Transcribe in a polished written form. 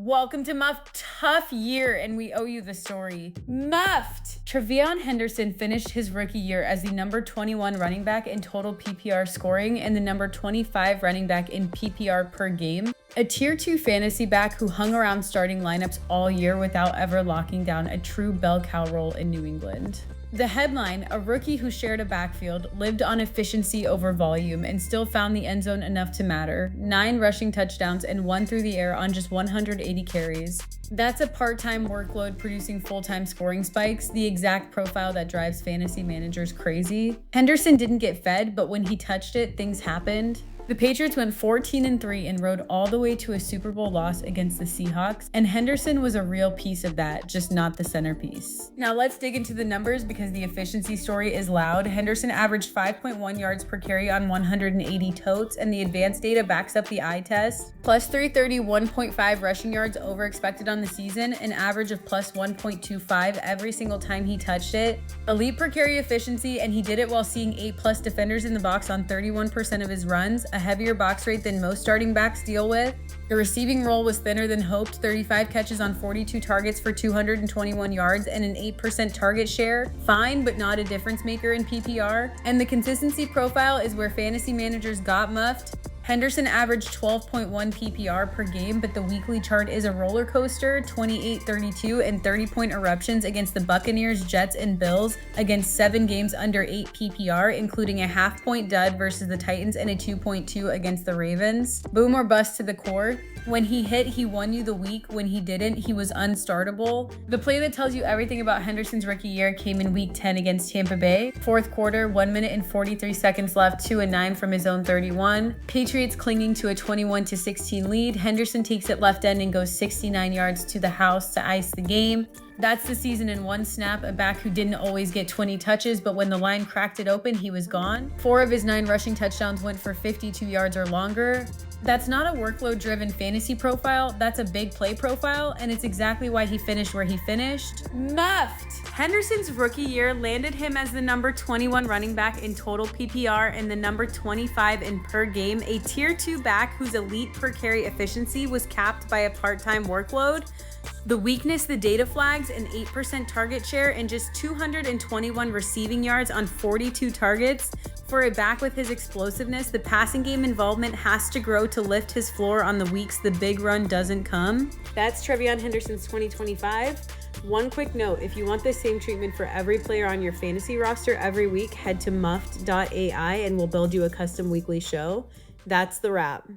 Welcome to Muff. Tough year, and we owe you the story. Muffed! TreVeyon Henderson finished his rookie year as the number 21 running back in total PPR scoring and the number 25 running back in PPR per game. A tier 2 fantasy back who hung around starting lineups all year without ever locking down a true bell cow role in New England. The headline, a rookie who shared a backfield, lived on efficiency over volume, and still found the end zone enough to matter. 9 rushing touchdowns and 1 through the air on just 180 carries. That's a part-time workload producing full-time scoring spikes, the exact profile that drives fantasy managers crazy. Henderson didn't get fed, but when he touched it, things happened. The Patriots went 14-3 and rode all the way to a Super Bowl loss against the Seahawks, and Henderson was a real piece of that, just not the centerpiece. Now let's dig into the numbers because the efficiency story is loud. Henderson averaged 5.1 yards per carry on 180 totes, and the advanced data backs up the eye test. Plus 330, 1.5 rushing yards over expected on the season, an average of plus 1.25 every single time he touched it. Elite per carry efficiency, and he did it while seeing 8+ defenders in the box on 31% of his runs, a heavier box rate than most starting backs deal with. The receiving role was thinner than hoped, 35 catches on 42 targets for 221 yards and an 8% target share. Fine, but not a difference maker in PPR. And the consistency profile is where fantasy managers got muffed. Henderson averaged 12.1 PPR per game, but the weekly chart is a roller coaster, 28, 32, and 30-point eruptions against the Buccaneers, Jets, and Bills against 7 games under 8 PPR, including a half-point dud versus the Titans and a 2.2 against the Ravens. Boom or bust to the core. When he hit, he won you the week. When he didn't, he was unstartable. The play that tells you everything about Henderson's rookie year came in week 10 against Tampa Bay. Fourth quarter, 1 minute and 43 seconds left, 2-9 from his own 31. Patriots clinging to a 21-16 lead. Henderson takes it left end and goes 69 yards to the house to ice the game. That's the season in one snap, a back who didn't always get 20 touches, but when the line cracked it open, he was gone. 4 of his 9 rushing touchdowns went for 52 yards or longer. That's not a workload-driven fantasy profile, that's a big play profile, and it's exactly why he finished where he finished. Muffed! Henderson's rookie year landed him as the number 21 running back in total PPR and the number 25 in per game, a tier 2 back whose elite per carry efficiency was capped by a part-time workload. The weakness, the data flags, an 8% target share, and just 221 receiving yards on 42 targets. For a back with his explosiveness, the passing game involvement has to grow to lift his floor on the weeks the big run doesn't come. That's TreVeyon Henderson's 2025. One quick note, if you want the same treatment for every player on your fantasy roster every week, head to muffed.ai and we'll build you a custom weekly show. That's the wrap.